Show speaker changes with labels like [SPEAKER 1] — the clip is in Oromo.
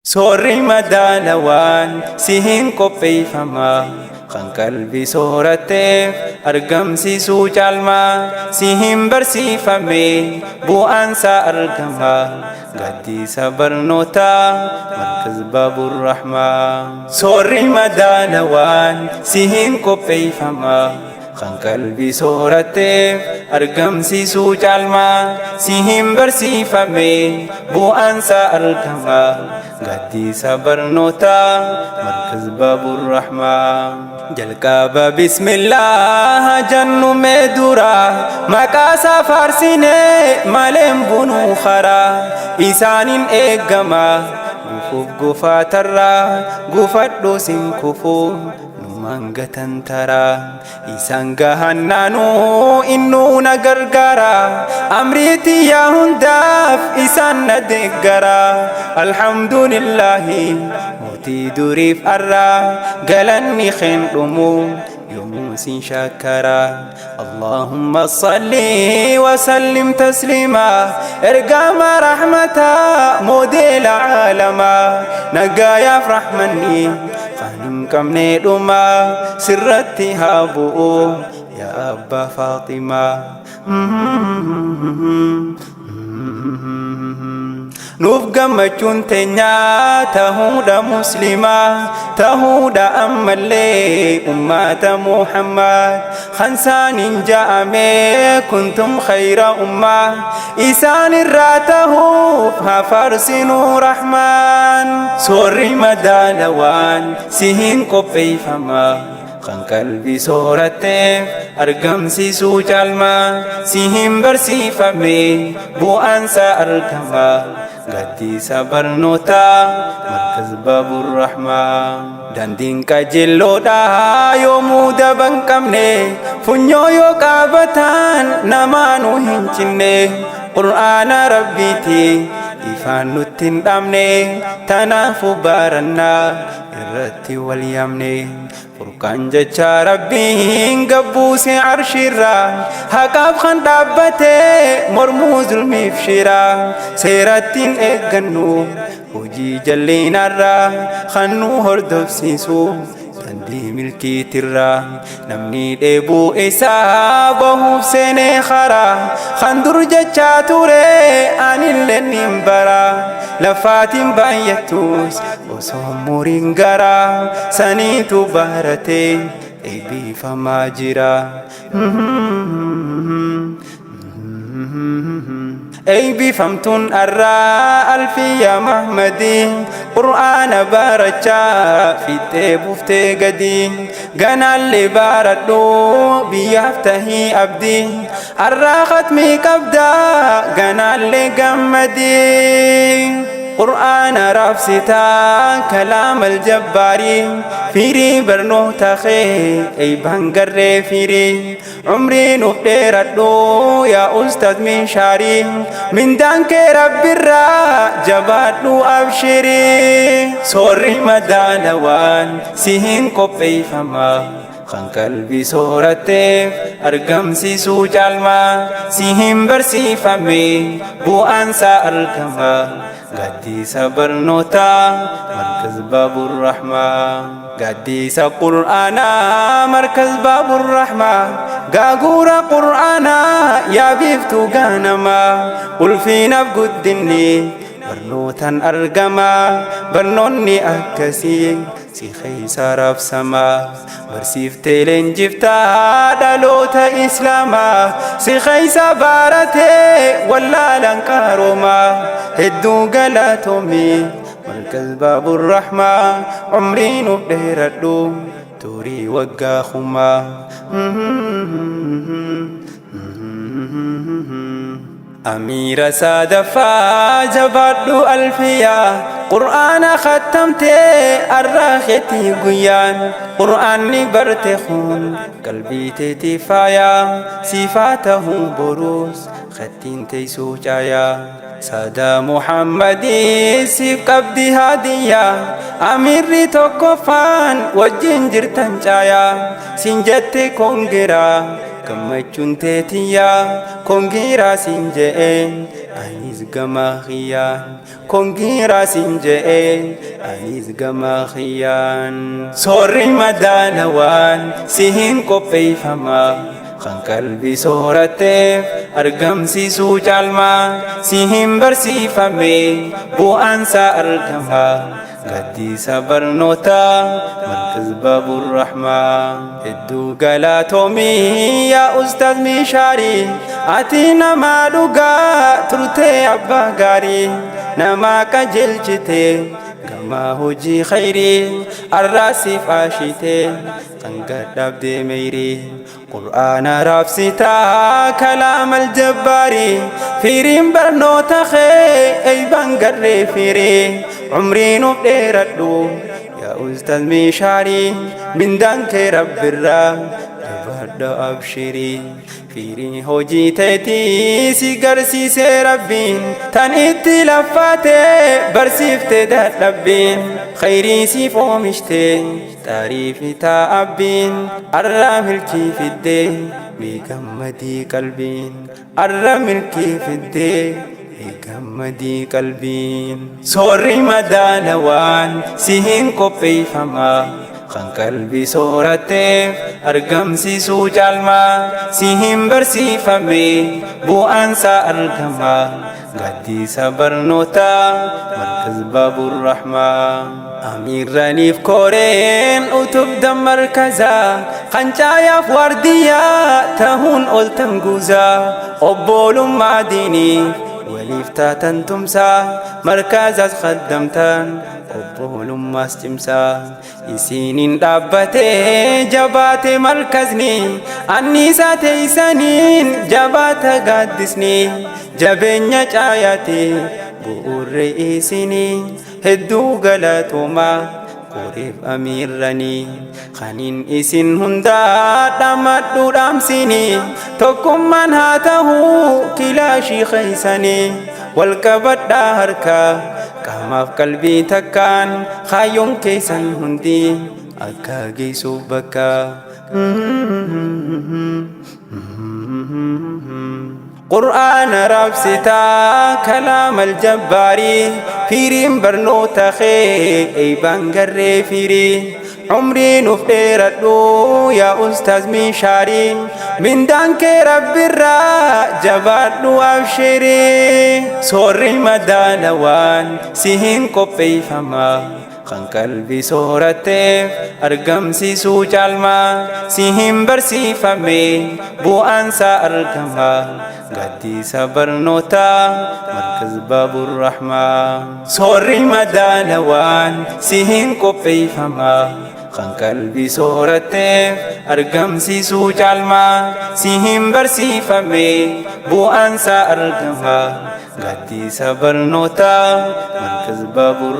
[SPEAKER 1] Sorri madaalawaan sihin qopheeffamaa kan qalbii soorateef argamsiisuu caalmaa sihin barsiifame bu'aansaa argamaa gaddisa barnootaa markaz baabur rahmaa. Sorri madaalawaan sihin qopheeffamaa kan qalbii soorateef argamsiisuu caalmaa sihin barsiifame bu'aansaa argamaa gaddisa barnootaa markaz baabur rahmaa. Jalqaba bismillah jannu meedura maqaasaa faarsinee maleen bunuu karaa isaanin eegama gufuuf gufaatarraa gufadhu sin kufuu mangatan tara isaan gahannaanuu innuu na gargaara amriitii yaa hundaaf isaan na deeggara. Alhamdulillahi mootii duriif arraa galanni keen dhumu yoomuu sin shakkara. Allahumma salli wa sallim taslima ergama rahmata moodela aalama nagaayaaf rahmanni fanim kamne dhuma sirratti haa bu'u yaa abbaa Faaximaa. Nuuf gammachuun teenyaa tahuudha muslimaa tahuudha ammallee ummata Muhammad khansaanin ja'ame kuntum khayra ummaa isaan irraa tahuuf haa faarsinuu rahmaan. Sorri madaalawaan sihin qopheeffamaa kan qalbii soorateef argamsiisuu caalmaa sihin barsiifame bu'aansaa argamaa gaddisa barnootaa markaz baabur rahmaa. Daandiin qajeelloodhaa yoomuu daban qabne funyoo yoo qaabatan namaanuu hin cinne qur'aana rabbiiti ifaan nutti hin dhabne tanaafuu barannaa irratti wal yaamne. Furqaan jecha rabbiin gabbuuse arshirraa haqaaf kan dhaabbate mormuu zulmiif shira seerattiin eeggannu hojii jalliinarraa kan nu hordofsiisu dandii milkiitirraa namni dheebuu isaa bahuuf seenee karaa kan dur jechaa ture anillee nin bara lafaatiin baay'attus osoo muriin garaa saniitu baratee eebbifamaa jira. Eebbifamtuun arraa Alfiyaa Mahmadii qur'aana barachaa fixee buuftee gadi ganaallee baradhu biyyaaf tahii abdii arraa khatmii qabdaa ganaallee gammadii. Qur'aana raabsitaa kalaam aljabbaari firii barnoota kee eebbaan garree firii umrii nuuf dheeradhu yaa ustaz Minshaarii mindaan kee rabbirraa jabaadhu abshirii. Sorri madaalawaan sihin qopheeffamaa kan qalbii soorateef argamsiisuu caalmaa sihin barsiifame bu'aansaa argamaa gaddisa barnootaa markaz baabur rahmaa. Gaddisa qur'aanaa markaz baabur rahmaa gaagura qur'aanaa yaa biiftuu ganamaa ulfiinaaf guddinni barnootaan argamaa barnoonni akkasii si keessa raabsamaa barsiiftee leenjiftaa dhaloota islaamaa si keessa baratee wallaalaan qaroomaa hedduu galatoomii markaz baabur rahmaa umrii nuuf dheeradhu turii waggaa kumaa. Amiira saadaffaa jabaadhu Alfiyaa qur'aana khattamtee arraa keetii guyyaan qur'aanni barte kun qalbii teetii faayaa siifaa tahuu boruus khattiin teessuu caayaa. Sada Muhammadii siif qabdi haadiyyaa amiirri tokkoffaan wajjin jirtan caayaa sin jette kongiraa gammachuun teetiyyaa kongiraa sin je'een anis gama khiyaan kongiraa siin je'e anis gama khiyaan soorri madaalawaan si hin qopheeffamaa kan qalbii sooratteef argamsiisuu caalmaa si hin barsiifame bu'aansaa argama gaddisa barnoota markaz baabur rahmaa hedduu galatoomii yaa ustaaz Mishaarii ati nama dhugaa turtee abbaa gaarii nama qajeelchite gama hojii khayrii arraasiif aashite kan gadhabdee meyrii qur'aana raabsitaa kalaam aljabbaari firiin barnoota kee eeybaan garree firii umrii nuuf dheeradhu yaa ustaaz Mishaarii mindaan kee rabbirraa jabaadha abshirii firii hojii teetii si garsiisee rabbiin tan itti laffaatee barsiifte dadhabbiin khayrii siif oomishte taariifi taa'abbiin arra milkii fiddee beekammadii qalbiin arra milkii fiddee beekammadii qalbiin soorri madaalawaan si hin qopheeffamaa kan qalbii sooratteef argamsiisuu caalmaa si hin barsiifame bu'aansaa argama gaddisa barnoota markaz baabur rahmaa amiirraniif koreen utubdan markazaa kan caayaaf waardiyyaa tahuun oltan guuzaa obboolummaa diiniif waliif taatan tumsaa markazas khaddamtan obboolummaas cimsaa isiniin dhaabbatee jabaate markazni anniisaa teeysaniin jabaata gaaddisni jabeenya caayaate bu'uurre isinii hedduu galatoomaa koreef amiirranii kaniin isin hundaa dhamadhu dhaamsinii tokkummaan haa tahuu kilaashii keeysanii wal qabadhaa harkaa qaamaaf qalbii takkaan kaayyoon keessan hundi akka geessuuf bakka qur'aana raabsitaa kalaam aljabbaari firiin barnoota kee eeybaan garree firii umrii nuuf dheeradhu yaa ustaaz Mishaarii mindaan kee rabbirraa jabaadhu abshirii soorri madaalawaan si hin qopheeffamaa kan qalbii sooratteef argamsiisuu caalmaa si hin barsiifame bu'aansaa argama gaddisa barnoota markaz baabur rahmaa soorri madaalawaan si hin qopheeffamaa kan qalbii sooratteef argamsiisuu caalmaa si hin barsiifame bu'aansaa argama gaddisa barnoota markaz baabur